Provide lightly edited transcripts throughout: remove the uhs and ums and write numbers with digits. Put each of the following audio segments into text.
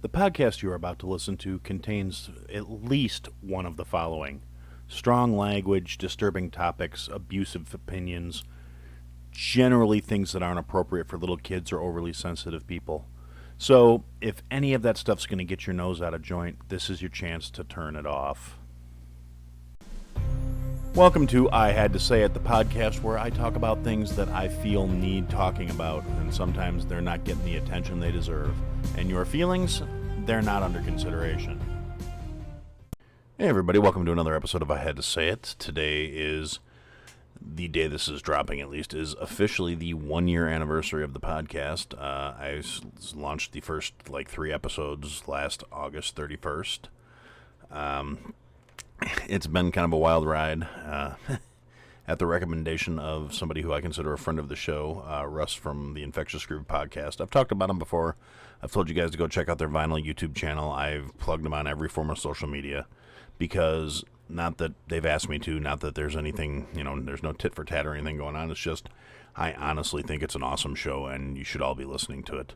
The podcast you are about to listen to contains at least one of the following: strong language, disturbing topics, abusive opinions, generally things that aren't appropriate for little kids or overly sensitive people. So, if any of that stuff's going to get your nose out of joint, this is your chance to turn it off. Welcome to I Had to Say It, the podcast where I talk about things that I feel need talking about, and sometimes they're not getting the attention they deserve. And your feelings, they're not under consideration. Hey everybody, welcome to another episode of I Had to Say It. Today is, the day this is dropping at least, is officially the 1 year anniversary of the podcast. I launched the first 3 episodes last August 31st. It's been kind of a wild ride. At the recommendation of somebody who I consider a friend of the show, Russ from the Infectious Groove podcast. I've talked about him before. I've told you guys to go check out their Vinyl YouTube channel. I've plugged them on every form of social media because, not that they've asked me to, not that there's anything, there's no tit for tat or anything going on. It's just, I honestly think it's an awesome show and you should all be listening to it.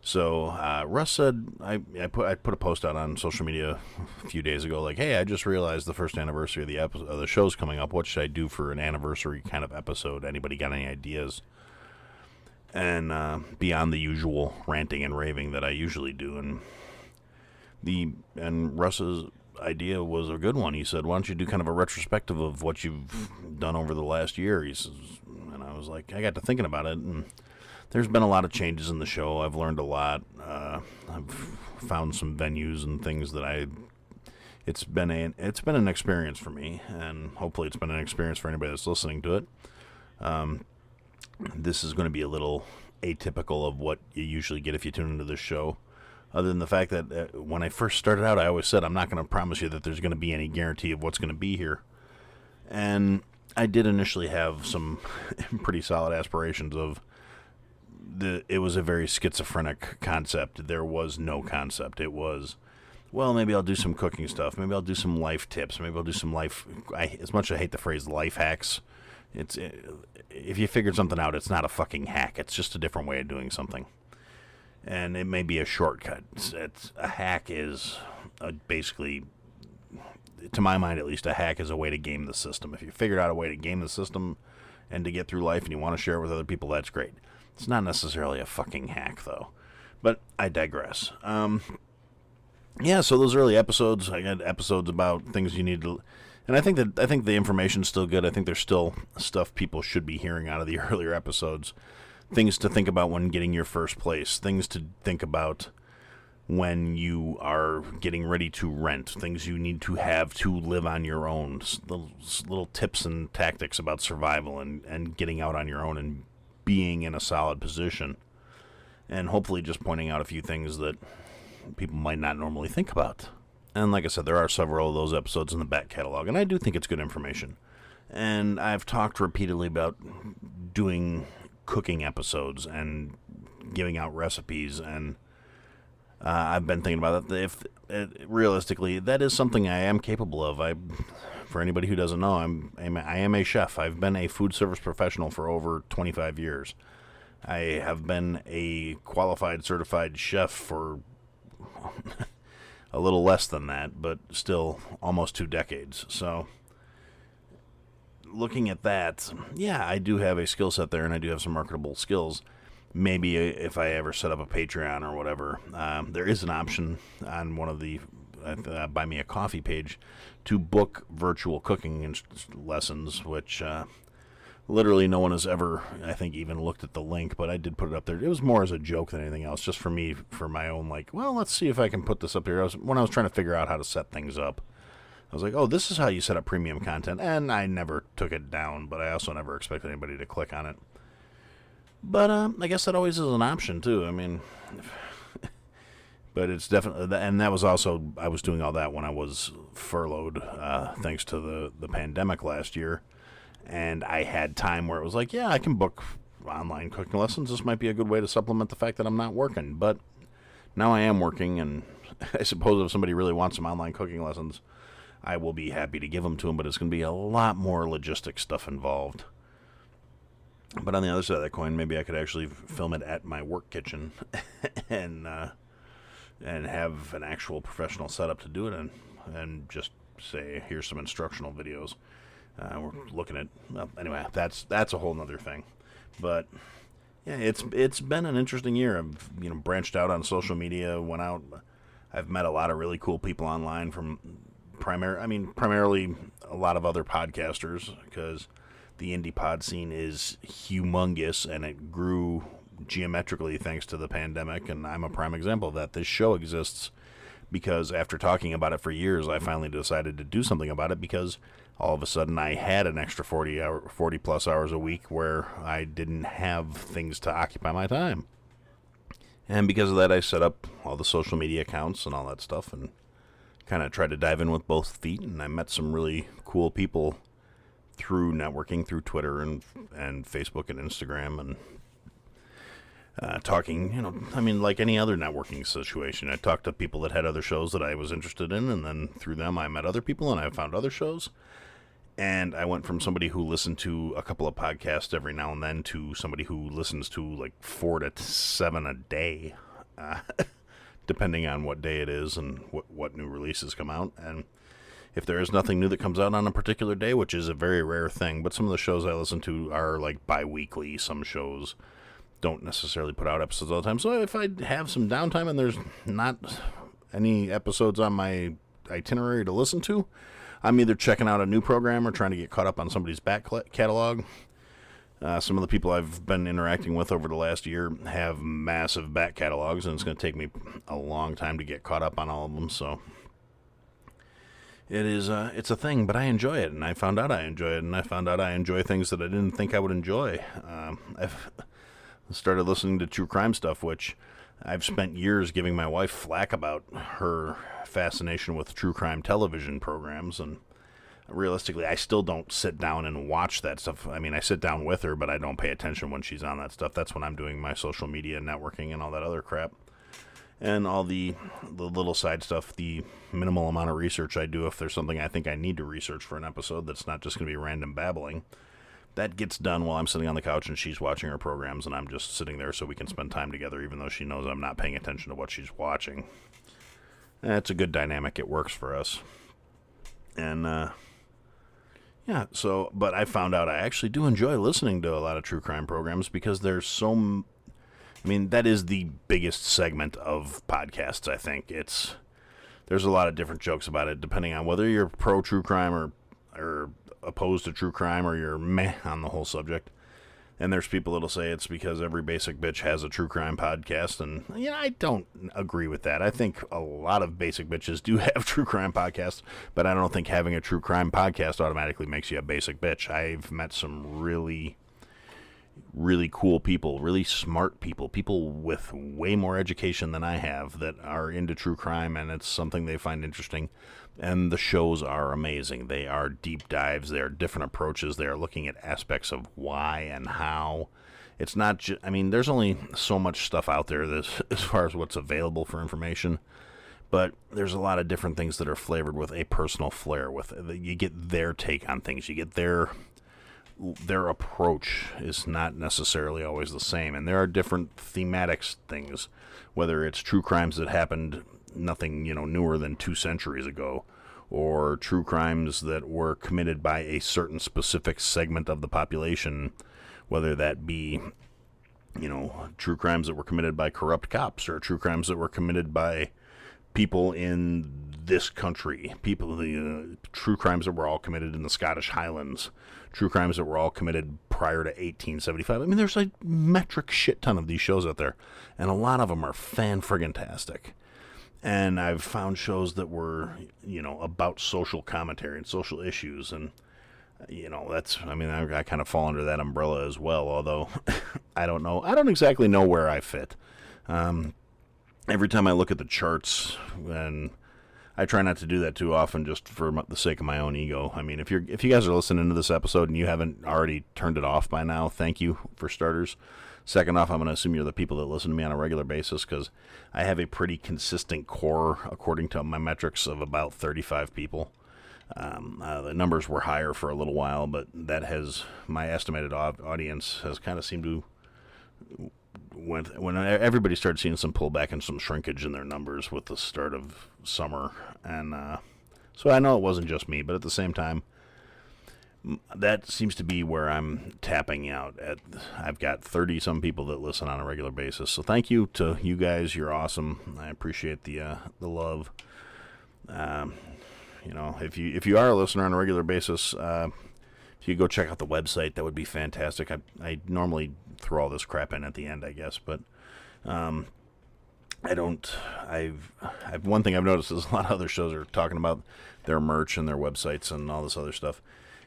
So Russ said, I put a post out on social media a few days ago, like, hey, I just realized the first anniversary of the show's coming up. What should I do for an anniversary kind of episode? Anybody got any ideas? And beyond the usual ranting and raving that I usually do, and Russ's idea was a good one. He said, why don't you do kind of a retrospective of what you've done over the last year? He says, and I was like, I got to thinking about it, and there's been a lot of changes in the show. I've learned a lot. I've found some venues and things that it's been an experience for me, and hopefully it's been an experience for anybody that's listening to it. This is going to be a little atypical of what you usually get if you tune into this show, other than the fact that when I first started out, I always said I'm not going to promise you that there's going to be any guarantee of what's going to be here. And I did initially have some pretty solid aspirations of it was a very schizophrenic concept. There was no concept. It was, well, maybe I'll do some cooking stuff. Maybe I'll do some life tips. Maybe I'll do some as much as I hate the phrase life hacks, if you figured something out, it's not a fucking hack. It's just a different way of doing something. And it may be a shortcut. A hack is basically, to my mind at least, a hack is a way to game the system. If you figured out a way to game the system and to get through life and you want to share it with other people, that's great. It's not necessarily a fucking hack, though. But I digress. Yeah, so those early episodes, I got episodes about things you need to... And I think the information's still good. I think there's still stuff people should be hearing out of the earlier episodes. Things to think about when getting your first place. Things to think about when you are getting ready to rent. Things you need to have to live on your own. Little tips and tactics about survival and getting out on your own and being in a solid position, and hopefully just pointing out a few things that people might not normally think about. And like I said, there are several of those episodes in the back catalog, and I do think it's good information. And I've talked repeatedly about doing cooking episodes and giving out recipes, and I've been thinking about that. Realistically, that is something I am capable of. For anybody who doesn't know, I am a chef. I've been a food service professional for over 25 years. I have been a qualified, certified chef for a little less than that, but still almost 2 decades. So, looking at that, yeah, I do have a skill set there, and I do have some marketable skills. Maybe if I ever set up a Patreon or whatever, there is an option on one of the Buy Me a Coffee page to book virtual cooking lessons, which literally no one has ever, I think, even looked at the link, but I did put it up there. It was more as a joke than anything else, just for me, for my own, let's see if I can put this up here. When I was trying to figure out how to set things up, I was like, oh, this is how you set up premium content, and I never took it down, but I also never expected anybody to click on it. But I guess that always is an option, too. I mean... But it's definitely, and that was also, I was doing all that when I was furloughed, thanks to the pandemic last year. And I had time where it was like, yeah, I can book online cooking lessons. This might be a good way to supplement the fact that I'm not working. But now I am working, and I suppose if somebody really wants some online cooking lessons, I will be happy to give them to them. But it's going to be a lot more logistic stuff involved. But on the other side of that coin, maybe I could actually film it at my work kitchen and and have an actual professional setup to do it in, and just say, here's some instructional videos. We're looking at, well, anyway, that's a whole nother thing. But yeah, it's been an interesting year. I've branched out on social media, went out. I've met a lot of really cool people online from primarily a lot of other podcasters, because the indie pod scene is humongous and it grew geometrically thanks to the pandemic, and I'm a prime example of that. This show exists because after talking about it for years, I finally decided to do something about it, because all of a sudden I had an extra 40 plus hours a week where I didn't have things to occupy my time. And because of that, I set up all the social media accounts and all that stuff and kind of tried to dive in with both feet, and I met some really cool people through networking, through Twitter and Facebook and Instagram, and talking, like any other networking situation. I talked to people that had other shows that I was interested in, and then through them I met other people and I found other shows. And I went from somebody who listened to a couple of podcasts every now and then to somebody who listens to like 4 to 7 a day, depending on what day it is and what new releases come out. And if there is nothing new that comes out on a particular day, which is a very rare thing, but some of the shows I listen to are like bi-weekly. Some shows don't necessarily put out episodes all the time. So if I have some downtime and there's not any episodes on my itinerary to listen to, I'm either checking out a new program or trying to get caught up on somebody's back catalog. Some of the people I've been interacting with over the last year have massive back catalogs, and it's going to take me a long time to get caught up on all of them. So it's a thing, but I enjoy it, and I found out I enjoy it, and I found out I enjoy things that I didn't think I would enjoy. I've started listening to true crime stuff, which I've spent years giving my wife flack about her fascination with true crime television programs, and realistically, I still don't sit down and watch that stuff. I mean, I sit down with her, but I don't pay attention when she's on that stuff. That's when I'm doing my social media networking and all that other crap. And all the little side stuff, the minimal amount of research I do if there's something I think I need to research for an episode that's not just going to be random babbling, that gets done while I'm sitting on the couch and she's watching her programs, and I'm just sitting there so we can spend time together, even though she knows I'm not paying attention to what she's watching. It's a good dynamic. It works for us. And, yeah, so, but I found out I actually do enjoy listening to a lot of true crime programs, because there's that is the biggest segment of podcasts, I think. There's a lot of different jokes about it, depending on whether you're pro true crime or opposed to true crime, or you're meh on the whole subject. And there's people that'll say it's because every basic bitch has a true crime podcast, and I don't agree with that. I think a lot of basic bitches do have true crime podcasts, but I don't think having a true crime podcast automatically makes you a basic bitch. I've met some really, really cool people, really smart people with way more education than I have, that are into true crime, and it's something they find interesting. And the shows are amazing. They are deep dives. They are different approaches. They are looking at aspects of why and how. It's not just, there's only so much stuff out there as far as what's available for information. But there's a lot of different things that are flavored with a personal flair. You get their take on things. You get their approach is not necessarily always the same. And there are different thematic things, whether it's true crimes that happened nothing newer than 2 centuries ago, or true crimes that were committed by a certain specific segment of the population, whether that be true crimes that were committed by corrupt cops, or true crimes that were committed by people in this country, true crimes that were all committed in the Scottish Highlands, true crimes that were all committed prior to 1875. There's a metric shit ton of these shows out there, and a lot of them are fan-friggin-tastic. And I've found shows that were, about social commentary and social issues. And, I kind of fall under that umbrella as well. Although, I don't know. I don't exactly know where I fit. Every time I look at the charts, and I try not to do that too often just for the sake of my own ego. If you guys are listening to this episode and you haven't already turned it off by now, thank you, for starters. Second off, I'm going to assume you're the people that listen to me on a regular basis, because I have a pretty consistent core, according to my metrics, of about 35 people. The numbers were higher for a little while, but my estimated audience has kind of seemed to when everybody started seeing some pullback and some shrinkage in their numbers with the start of summer, and so I know it wasn't just me, but at the same time, that seems to be where I'm tapping out at. I've got 30 some people that listen on a regular basis, so thank you to you guys. You're awesome. I appreciate the love. If you are a listener on a regular basis, if you go check out the website, that would be fantastic. I normally throw all this crap in at the end, I guess, but I don't. One thing I've noticed is a lot of other shows are talking about their merch and their websites and all this other stuff,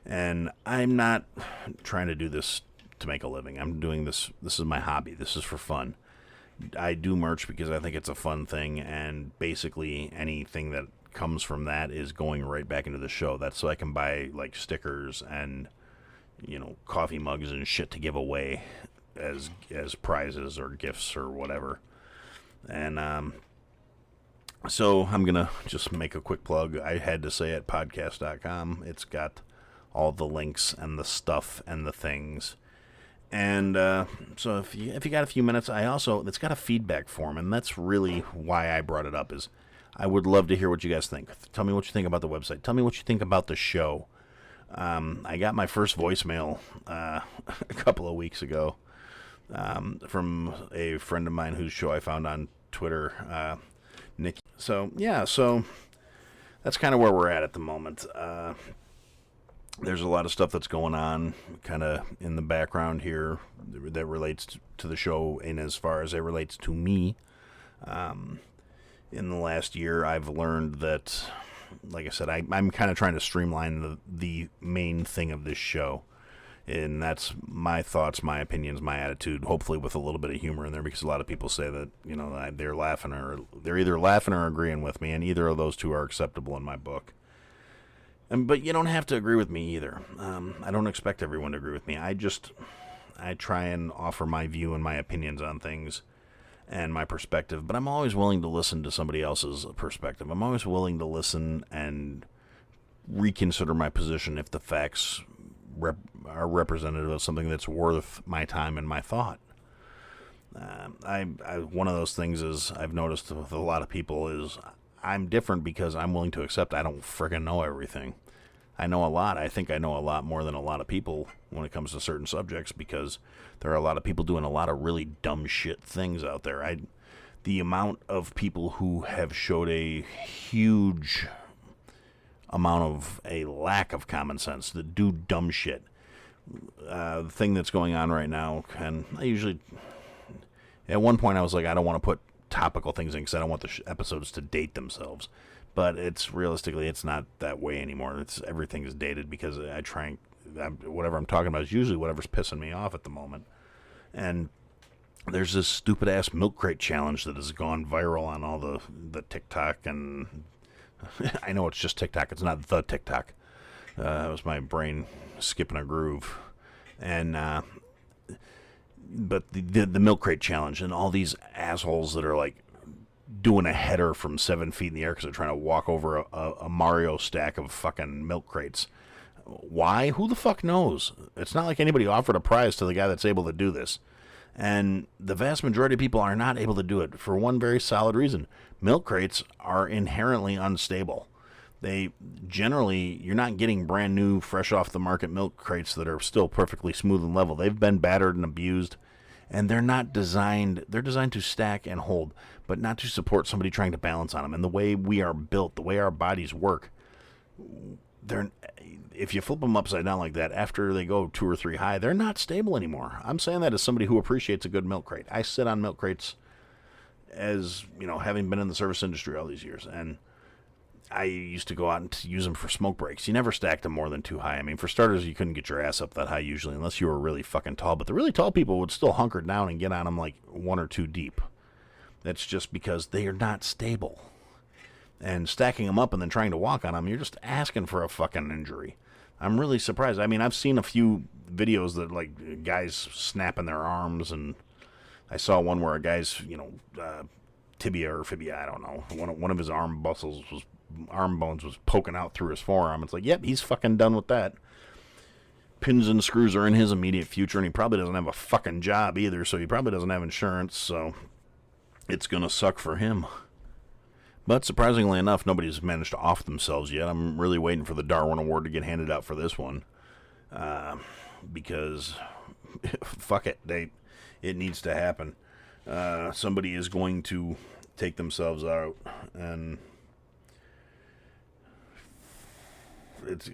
and I'm not trying to do this to make a living. I'm doing this. This is my hobby. This is for fun. I do merch because I think it's a fun thing, and basically anything that comes from that is going right back into the show. That's so I can buy like stickers and coffee mugs and shit to give away as prizes or gifts or whatever. And so I'm gonna just make a quick plug. I had to say at podcast.com. It's got all the links and the stuff and the things. And so if you got a few minutes, it's got a feedback form, and that's really why I brought it up. Is I would love to hear what you guys think. Tell me what you think about the website. Tell me what you think about the show. I got my first voicemail a couple of weeks ago from a friend of mine whose show I found on Twitter, Nick. So that's kind of where we're at the moment. There's a lot of stuff that's going on kind of in the background here that relates to the show, and as far as it relates to me. In the last year, I've learned that, like I said, I'm kind of trying to streamline the main thing of this show. And that's my thoughts, my opinions, my attitude, hopefully with a little bit of humor in there, because a lot of people say that, they're laughing they're either laughing or agreeing with me, and either of those two are acceptable in my book. But you don't have to agree with me either. I don't expect everyone to agree with me. I try and offer my view and my opinions on things and my perspective, but I'm always willing to listen to somebody else's perspective. I'm always willing to listen and reconsider my position if the facts are representative of something that's worth my time and my thought. One of those things is I've noticed with a lot of people is I'm different because I'm willing to accept I don't friggin' know everything. I know a lot. I think I know a lot more than a lot of people when it comes to certain subjects, because there are a lot of people doing a lot of really dumb shit things out there. The amount of people who have showed a huge amount of a lack of common sense that do dumb shit. The thing that's going on right now, and at one point I was like, I don't want to put topical things in because I don't want the episodes to date themselves. But realistically, it's not that way anymore. Everything is dated because whatever I'm talking about is usually whatever's pissing me off at the moment. And there's this stupid ass milk crate challenge that has gone viral on all the TikTok, and I know it's just TikTok. It's not the TikTok. It was my brain skipping a groove. And but the milk crate challenge and all these assholes that are like doing a header from 7 feet in the air because they're trying to walk over a Mario stack of fucking milk crates. Why? Who the fuck knows? It's not like anybody offered a prize to the guy that's able to do this. And the vast majority of people are not able to do it for one very solid reason. Milk crates are inherently unstable. You're not getting brand new, fresh off the market milk crates that are still perfectly smooth and level. They've been battered and abused, and they're designed to stack and hold, but not to support somebody trying to balance on them. And the way we are built, the way our bodies work, if you flip them upside down like that, after they go 2 or 3 high, they're not stable anymore. I'm saying that as somebody who appreciates a good milk crate. I sit on milk crates as, having been in the service industry all these years, and I used to go out and use them for smoke breaks. You never stacked them more than 2 high. I mean, for starters, you couldn't get your ass up that high usually, unless you were really fucking tall. But the really tall people would still hunker down and get on them like 1 or 2 deep. That's just because they are not stable. And stacking them up and then trying to walk on them, you're just asking for a fucking injury. I'm really surprised. I mean, I've seen a few videos that, like, guys snapping their arms, and I saw one where a guy's, tibia or fibia, I don't know, one of his arm bones was poking out through his forearm. It's like, yep, he's fucking done with that. pins and screws are in his immediate future, and he probably doesn't have a fucking job either, so he probably doesn't have insurance, so it's going to suck for him. But surprisingly enough, nobody's managed to off themselves yet. I'm really waiting for the Darwin Award to get handed out for this one. Because, fuck it, it needs to happen. Somebody is going to take themselves out, and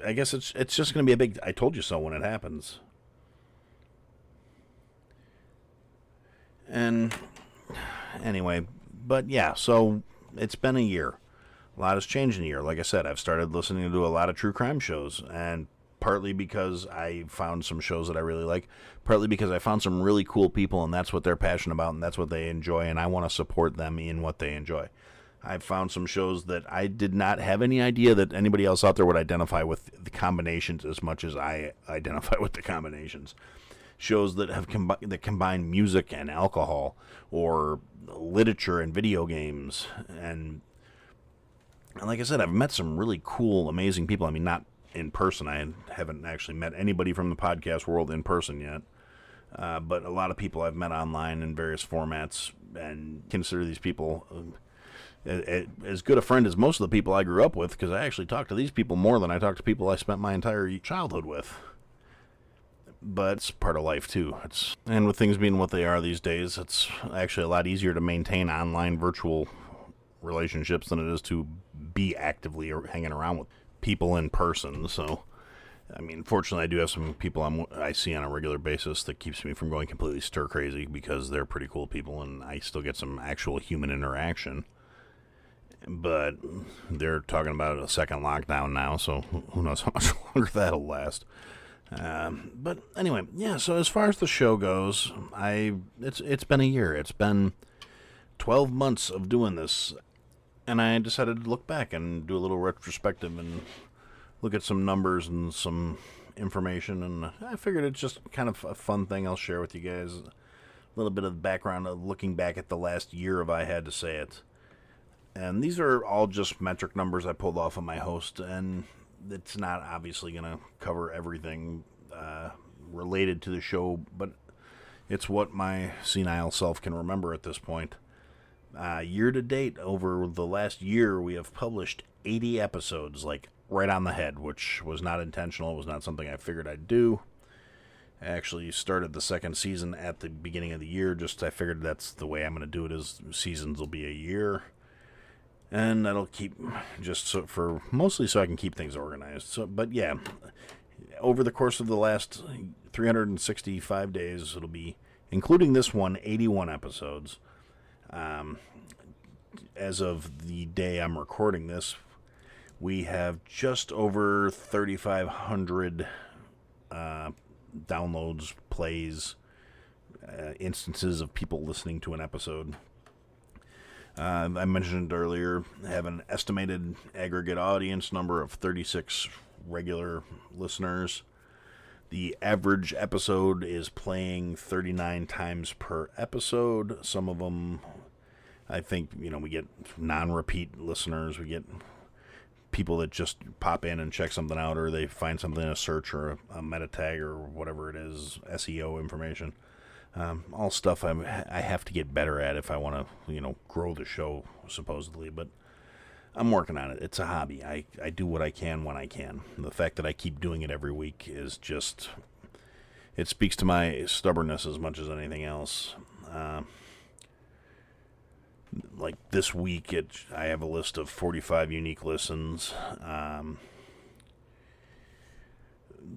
I guess it's just going to be a big I told you so when it happens. And anyway, but yeah, so it's been a year. A lot has changed in a year. Like I said, I've started listening to a lot of true crime shows, and partly because I found some shows that I really like, partly because I found some really cool people, and that's what they're passionate about, and that's what they enjoy, and I want to support them in what they enjoy. I've found some shows that I did not have any idea that anybody else out there would identify with the combinations as much as I identify with the combinations. Shows that have that combine music and alcohol, or literature and video games, and like I said, I've met some really cool, amazing people. I mean, not in person. I haven't actually met anybody from the podcast world in person yet, but a lot of people I've met online in various formats, and consider these people as good a friend as most of the people I grew up with, because I actually talk to these people more than I talk to people I spent my entire childhood with. But it's part of life, too. And with things being what they are these days, it's actually a lot easier to maintain online virtual relationships than it is to be actively hanging around with people in person. So, I mean, fortunately, I do have some people I see on a regular basis that keeps me from going completely stir crazy, because they're pretty cool people, and I still get some actual human interaction. But they're talking about a second lockdown now, so who knows how much longer that'll last. But anyway, yeah, so as far as the show goes, it's been a year. It's been 12 months of doing this, and I decided to look back and do a little retrospective and look at some numbers and some information, and I figured it's just kind of a fun thing I'll share with you guys. A little bit of the background of looking back at the last year, if I had to say it. And these are all just metric numbers I pulled off of my host, and it's not obviously going to cover everything related to the show, but it's what my senile self can remember at this point. Year to date, over the last year, we have published 80 episodes, like right on the head, which was not intentional. It was not something I figured I'd do. I actually started the second season at the beginning of the year. I figured that's the way I'm going to do it, is seasons will be a year. And that'll keep mostly so I can keep things organized. So, but yeah, over the course of the last 365 days, it'll be, including this one, 81 episodes. As of the day I'm recording this, we have just over 3,500 downloads, plays, instances of people listening to an episode. I mentioned earlier, I have an estimated aggregate audience number of 36 regular listeners. The average episode is playing 39 times per episode. Some of them, I think, we get non-repeat listeners. We get people that just pop in and check something out, or they find something in a search or a meta tag or whatever it is, SEO information. All stuff I have to get better at if I want to, grow the show, supposedly. But I'm working on it. It's a hobby. I do what I can when I can. The fact that I keep doing it every week is just, it speaks to my stubbornness as much as anything else. Like this week, I have a list of 45 unique listens.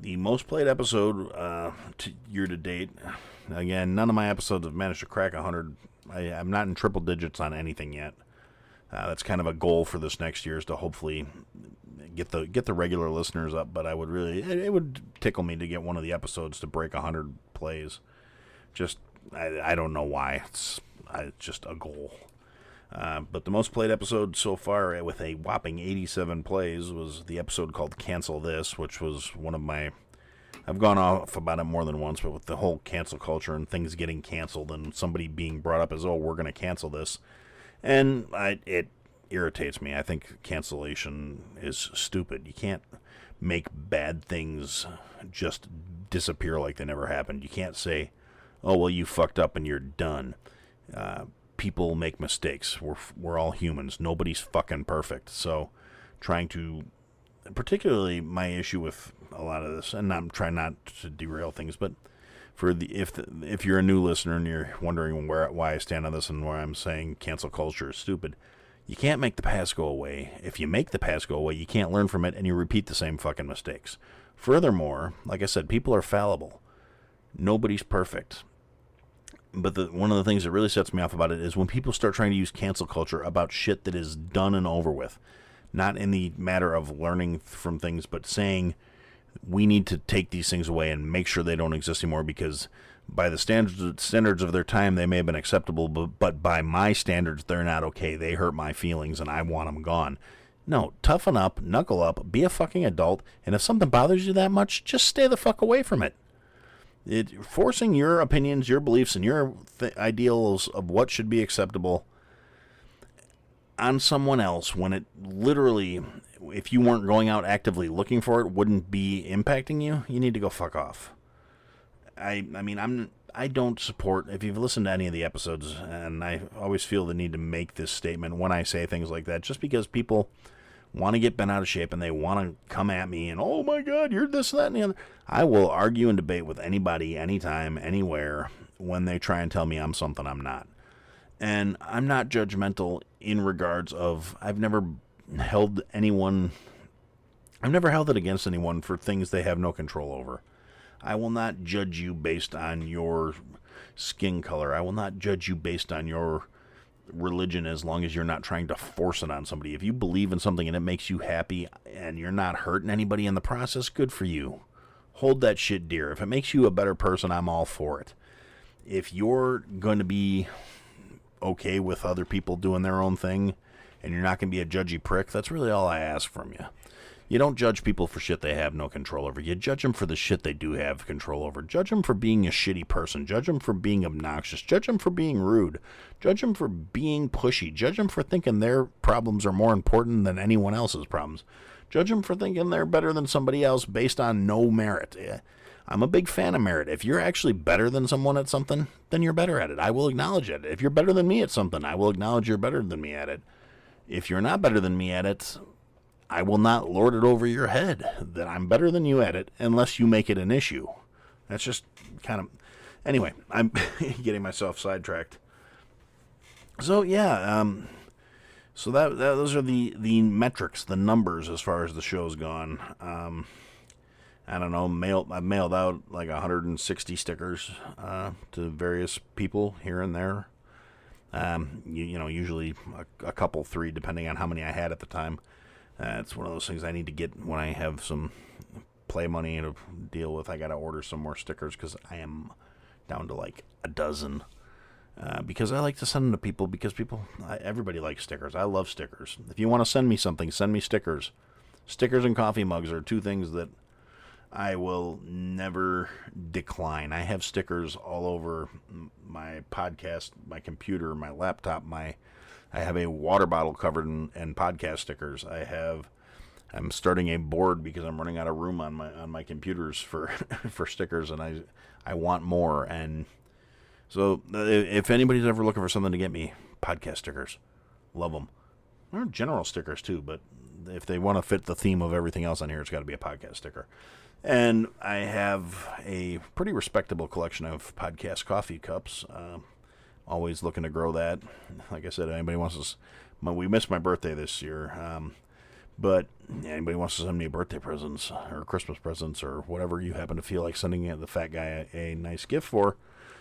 The most played episode year to date, again, none of my episodes have managed to crack 100. I'm not in triple digits on anything yet. That's kind of a goal for this next year, is to hopefully get the regular listeners up. But it would tickle me to get one of the episodes to break 100 plays. I don't know why. It's just a goal. But the most played episode so far, with a whopping 87 plays, was the episode called Cancel This, which was one of my... I've gone off about it more than once, but with the whole cancel culture and things getting canceled and somebody being brought up as, oh, we're going to cancel this. And it irritates me. I think cancellation is stupid. You can't make bad things just disappear like they never happened. You can't say, oh, well, you fucked up and you're done. People make mistakes. We're all humans. Nobody's fucking perfect. So trying to, particularly my issue with a lot of this, and I'm trying not to derail things, but if you're a new listener and you're wondering why I stand on this and why I'm saying cancel culture is stupid, you can't make the past go away. If you make the past go away, you can't learn from it, and you repeat the same fucking mistakes. Furthermore, like I said, people are fallible. Nobody's perfect. But one of the things that really sets me off about it is when people start trying to use cancel culture about shit that is done and over with. Not in the matter of learning from things, but saying we need to take these things away and make sure they don't exist anymore because by the standards of their time, they may have been acceptable, but by my standards, they're not okay. They hurt my feelings, and I want them gone. No, toughen up, knuckle up, be a fucking adult, and if something bothers you that much, just stay the fuck away from it. Forcing your opinions, your beliefs, and your ideals of what should be acceptable on someone else when it literally, if you weren't going out actively looking for it, wouldn't be impacting you, you need to go fuck off. I don't support, if you've listened to any of the episodes, and I always feel the need to make this statement when I say things like that, just because people want to get bent out of shape and they want to come at me and, oh my God, you're this, that, and the other. I will argue and debate with anybody, anytime, anywhere, when they try and tell me I'm something I'm not. And I'm not judgmental in regards of, I've never held it against anyone for things they have no control over. I will not judge you based on your skin color. I will not judge you based on your religion as long as you're not trying to force it on somebody. If you believe in something and it makes you happy and you're not hurting anybody in the process, good for you. Hold that shit dear. If it makes you a better person, I'm all for it. If you're going to be okay with other people doing their own thing and you're not going to be a judgy prick, that's really all I ask from you. You don't judge people for shit they have no control over. You judge them for the shit they do have control over. Judge them for being a shitty person. Judge them for being obnoxious. Judge them for being rude. Judge them for being pushy. Judge them for thinking their problems are more important than anyone else's problems. Judge them for thinking they're better than somebody else based on no merit. I'm a big fan of merit. If you're actually better than someone at something, then you're better at it. I will acknowledge it. If you're better than me at something, I will acknowledge you're better than me at it. If you're not better than me at it, I will not lord it over your head that I'm better than you at it unless you make it an issue. That's just kind of... Anyway, I'm getting myself sidetracked. So, yeah, so those are the metrics, the numbers as far as the show's gone. I don't know, I've mailed out like 160 stickers to various people here and there. Usually a couple, 3, depending on how many I had at the time. It's one of those things I need to get when I have some play money to deal with. I got to order some more stickers because I am down to like a dozen. Because I like to send them to people because everybody likes stickers. I love stickers. If you want to send me something, send me stickers. Stickers and coffee mugs are 2 things that I will never decline. I have stickers all over my podcast, my computer, my laptop, I have a water bottle covered in podcast stickers. I'm starting a board because I'm running out of room on my computers for for stickers, and I want more. And so if anybody's ever looking for something to get me, podcast stickers, love them. There are general stickers too, but if they want to fit the theme of everything else on here, it's got to be a podcast sticker. And I have a pretty respectable collection of podcast coffee cups. Always looking to grow that. Like I said, anybody wants to... We missed my birthday this year. But anybody wants to send me birthday presents or Christmas presents or whatever you happen to feel like sending the fat guy a nice gift for,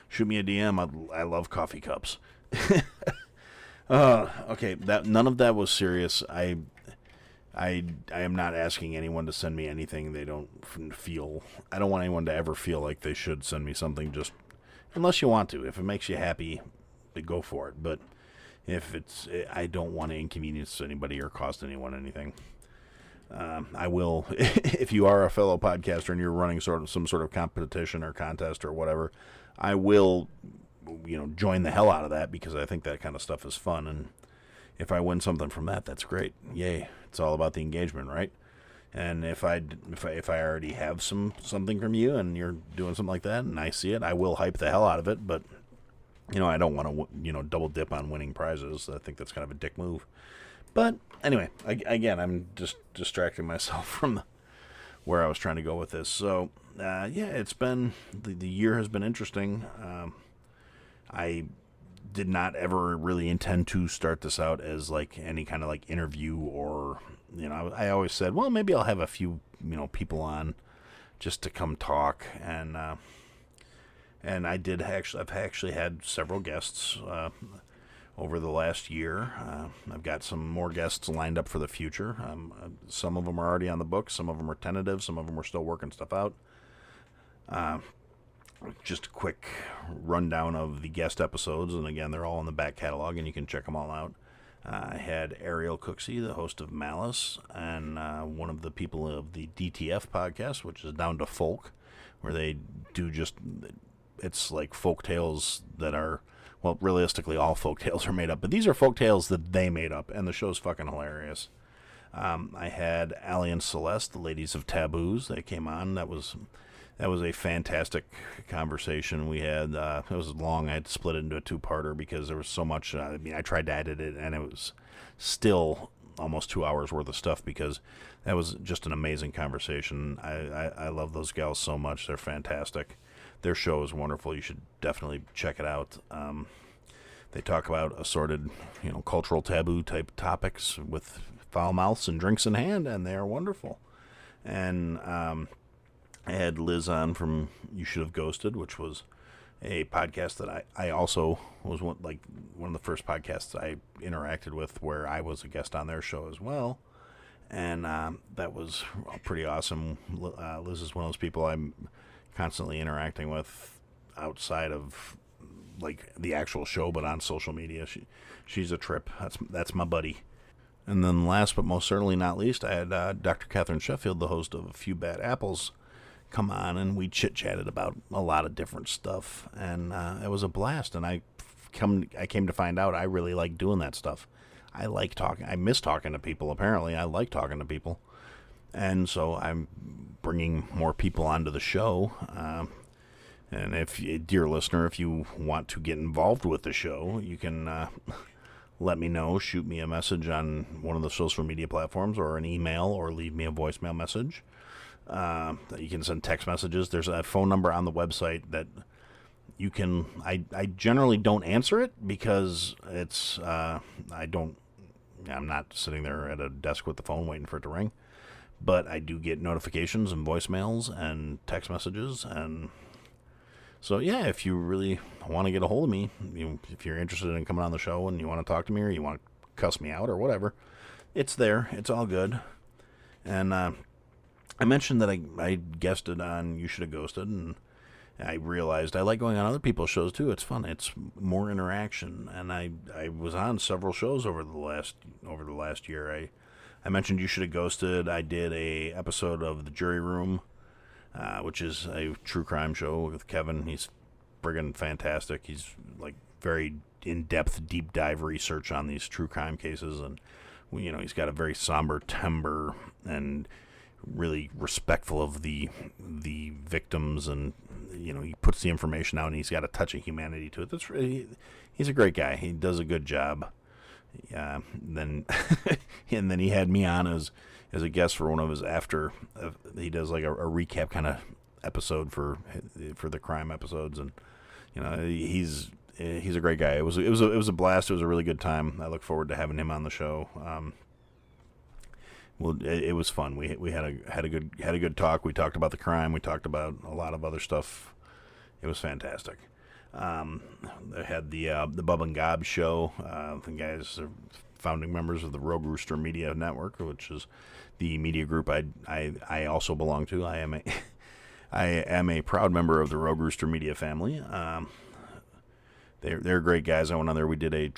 shoot me a DM. I love coffee cups. Okay, none of that was serious. I am not asking anyone to send me anything they don't feel... I don't want anyone to ever feel like they should send me something, just... Unless you want to. If it makes you happy, go for it. But I don't want to inconvenience anybody or cost anyone anything. I will, if you are a fellow podcaster and you're running some sort of competition or contest or whatever, I will, join the hell out of that because I think that kind of stuff is fun. And if I win something from that, that's great. Yay. It's all about the engagement, right? And if I already have something from you and you're doing something like that and I see it, I will hype the hell out of it. But I don't want to double dip on winning prizes. I think that's kind of a dick move. But anyway, again, I'm just distracting myself from where I was trying to go with this. So it's been the year has been interesting. I did not ever really intend to start this out as like any kind of like interview or, I always said, well, maybe I'll have a few, people on just to come talk. And I've actually had several guests, over the last year. I've got some more guests lined up for the future. Some of them are already on the books. Some of them are tentative. Some of them are still working stuff out. Just a quick rundown of the guest episodes, and again, they're all in the back catalog, and you can check them all out. I had Ariel Cooksey, the host of Malice, and one of the people of the DTF podcast, which is Down to Folk, where they do it's like folk tales that are, well, realistically, all folk tales are made up, but these are folk tales that they made up, and the show's fucking hilarious. I had Allie and Celeste, the ladies of Taboos. They came on. That was a fantastic conversation we had. It was long. I had to split it into a two-parter because there was so much. I tried to edit it, and it was still almost 2 hours worth of stuff because that was just an amazing conversation. I love those gals so much. They're fantastic. Their show is wonderful. You should definitely check it out. They talk about assorted, cultural taboo type topics with foul mouths and drinks in hand, and they are wonderful. And I had Liz on from You Should Have Ghosted, which was a podcast that I also was one of the first podcasts I interacted with where I was a guest on their show as well. And that was pretty awesome. Liz is one of those people I'm constantly interacting with outside of like the actual show, but on social media. She's a trip. That's my buddy. And then last but most certainly not least, I had Dr. Catherine Sheffield, the host of A Few Bad Apples, come on, and we chit-chatted about a lot of different stuff, and it was a blast. And I came to find out I really like doing that stuff. I like talking. I miss talking to people, apparently. I like talking to people. And so I'm bringing more people onto the show. And if, dear listener, if you want to get involved with the show, you can let me know. Shoot me a message on one of the social media platforms or an email or leave me a voicemail message. You can send text messages. There's a phone number on the website that you can. I generally don't answer it because it's I'm not sitting there at a desk with the phone waiting for it to ring. But I do get notifications and voicemails and text messages, and so yeah, if you really want to get a hold of me, if you're interested in coming on the show and you want to talk to me or you want to cuss me out or whatever, it's there. It's all good. And I mentioned that I guested on You Should Have Ghosted, and I realized I like going on other people's shows too. It's fun. It's more interaction, and I was on several shows over the last year. I mentioned You Should Have Ghosted. I did a episode of The Jury Room, which is a true crime show with Kevin. He's friggin' fantastic. He's like very in-depth, deep dive research on these true crime cases, and he's got a very somber timbre and really respectful of the victims, and he puts the information out, and he's got a touch of humanity to it. He's a great guy. He does a good job. Then and then he had me on as a guest for one of his after. He does like a recap kind of episode for the crime episodes, and he's a great guy. It was a blast. It was a really good time. I look forward to having him on the show. Well, it was fun. We had a good talk. We talked about the crime. We talked about a lot of other stuff. It was fantastic. They had the Bub and Gob show. The guys are founding members of the Rogue Rooster Media Network, which is the media group I also belong to. I am a proud member of the Rogue Rooster Media family. They're great guys. I went on there. We did a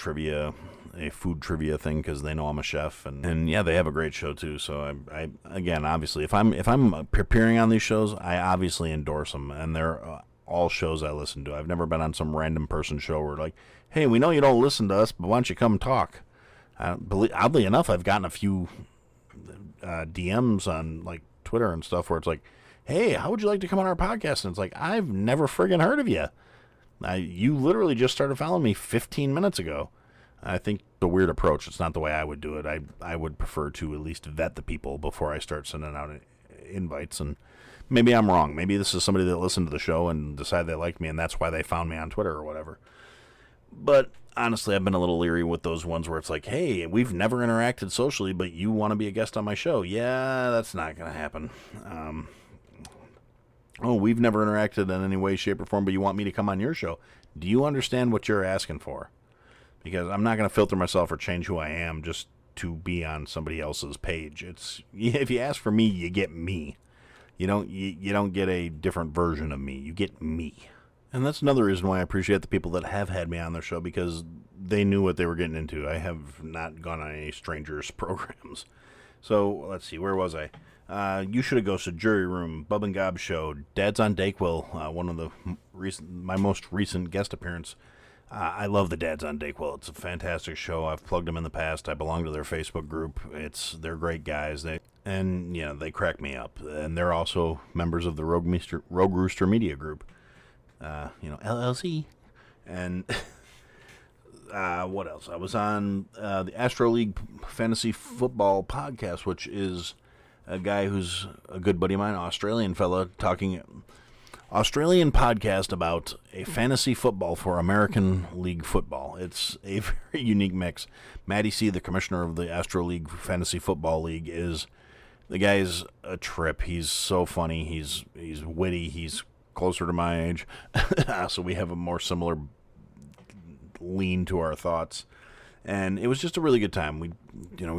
food trivia thing because they know I'm a chef, and yeah, they have a great show too. So I again, obviously, if I'm appearing on these shows, I obviously endorse them, and they're all shows I listen to. I've never been on some random person show where like, hey, we know you don't listen to us, but why don't you come talk? Oddly enough, I've gotten a few DMs on like Twitter and stuff where it's like, hey, how would you like to come on our podcast? And it's like, I've never friggin' heard of you. You literally just started following me 15 minutes ago. I think the weird approach. It's not the way I would do it. I would prefer to at least vet the people before I start sending out invites. And maybe I'm wrong. Maybe this is somebody that listened to the show and decided they liked me, and that's why they found me on Twitter or whatever. But honestly, I've been a little leery with those ones where it's like, hey, we've never interacted socially, but you want to be a guest on my show. Yeah, that's not going to happen. Oh, we've never interacted in any way, shape, or form, but you want me to come on your show. Do you understand what you're asking for? Because I'm not going to filter myself or change who I am just to be on somebody else's page. It's if you ask for me, you get me. You don't get a different version of me. You get me. And that's another reason why I appreciate the people that have had me on their show, because they knew what they were getting into. I have not gone on any strangers' programs. So, let's see, where was I? You Should Have Ghosted, Jury Room, Bub and Gob Show, Dad's on Dayquil, one of the my most recent guest appearance. I love the Dads on Dayquil. It's a fantastic show. I've plugged them in the past. I belong to their Facebook group. They're great guys. They crack me up. And they're also members of the Rogue Rooster Media Group. LLC. And what else? I was on the Astro League Fantasy Football podcast, which is a guy who's a good buddy of mine, Australian fella, Australian podcast about a fantasy football for American League football. It's a very unique mix. Matty C., the commissioner of the Astro League Fantasy Football League, the guy's a trip. He's so funny. He's witty. He's closer to my age, so we have a more similar lean to our thoughts. And it was just a really good time. We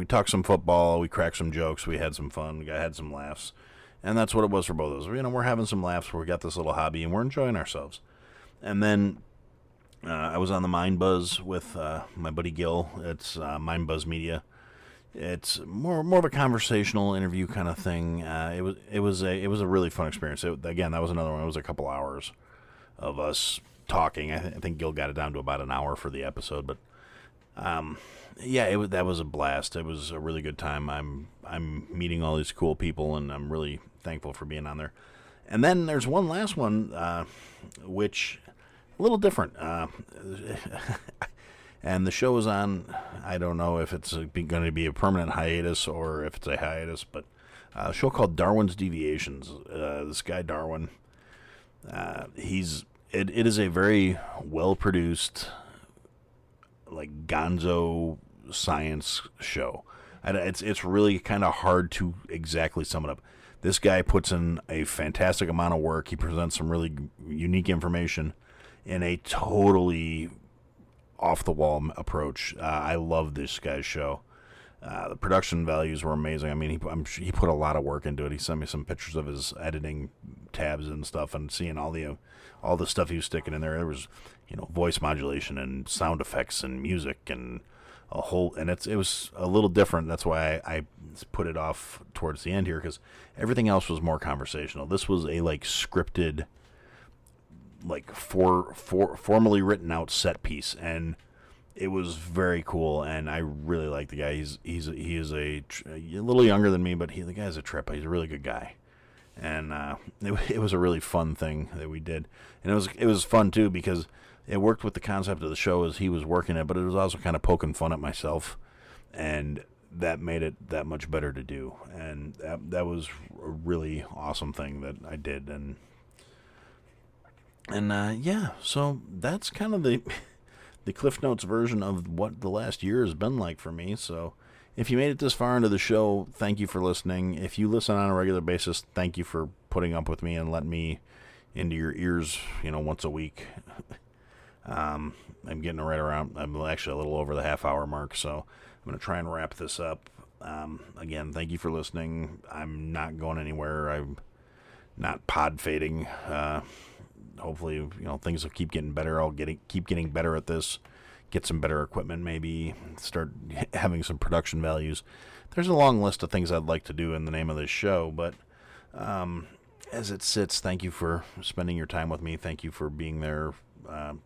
talked some football. We cracked some jokes. We had some fun. We had some laughs. And that's what it was for both of us. We're having some laughs. We got this little hobby, and we're enjoying ourselves. And then I was on the Mind Buzz with my buddy Gil. It's Mind Buzz Media. It's more of a conversational interview kind of thing. It was a really fun experience. Again, that was another one. It was a couple hours of us talking. I think Gil got it down to about an hour for the episode, but that was a blast. It was a really good time. I'm meeting all these cool people, and I'm really thankful for being on there. And then there's one last one, which a little different. And the show is on, I don't know if it's going to be a permanent hiatus or if it's a hiatus, but a show called Darwin's Deviations. This guy Darwin, it is a very well-produced, like gonzo science show. It's really kind of hard to exactly sum it up. This guy puts in a fantastic amount of work. He presents some really unique information in a totally off-the-wall approach. I love this guy's show. The production values were amazing. I mean, he put a lot of work into it. He sent me some pictures of his editing tabs and stuff, and seeing all the stuff he was sticking in there. There was, voice modulation and sound effects and music and it was a little different. That's why I put it off towards the end here, because everything else was more conversational. This was a scripted, formally written out set piece, and it was very cool. And I really like the guy. He is a little younger than me, but the guy's a trip. He's a really good guy, and it was a really fun thing that we did, and it was fun too because it worked with the concept of the show as he was working it, but it was also kind of poking fun at myself, and that made it that much better to do. And that was a really awesome thing that I did. And so that's kind of the Cliff Notes version of what the last year has been like for me. So if you made it this far into the show, thank you for listening. If you listen on a regular basis, thank you for putting up with me and letting me into your ears, once a week. I'm getting I'm actually a little over the half-hour mark, so I'm going to try and wrap this up. Again, thank you for listening. I'm not going anywhere. I'm not pod fading. Hopefully, things will keep getting better. I'll keep getting better at this, get some better equipment, maybe start having some production values. There's a long list of things I'd like to do in the name of this show, but as it sits, thank you for spending your time with me. Thank you for being there,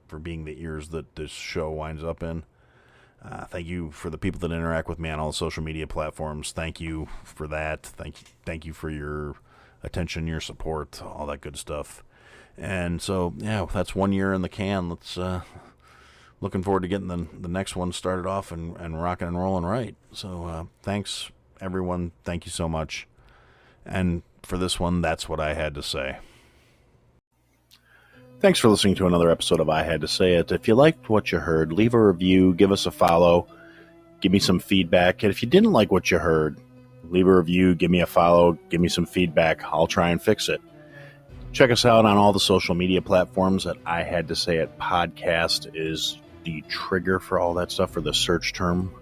for being the ears that this show winds up in. Thank you for the people that interact with me on all social media platforms. Thank you for that. Thank you for your attention, your support, all that good stuff. And so, yeah, that's 1 year in the can. Let's looking forward to getting the next one started off and rocking and rolling right. So thanks, everyone. Thank you so much. And for this one, that's what I had to say. Thanks for listening to another episode of I Had to Say It. If you liked what you heard, leave a review, give us a follow, give me some feedback. And if you didn't like what you heard, leave a review, give me a follow, give me some feedback. I'll try and fix it. Check us out on all the social media platforms at I Had to Say It Podcast is the trigger for all that stuff, for the search term.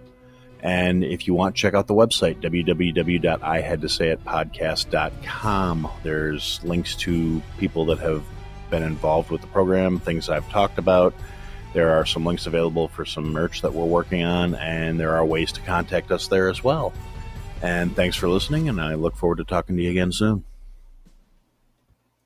And if you want, check out the website, www.ihadtosayitpodcast.com. There's links to people that have been involved with the program, things I've talked about. There are some links available for some merch that we're working on, and there are ways to contact us there as well. And thanks for listening, and I look forward to talking to you again soon.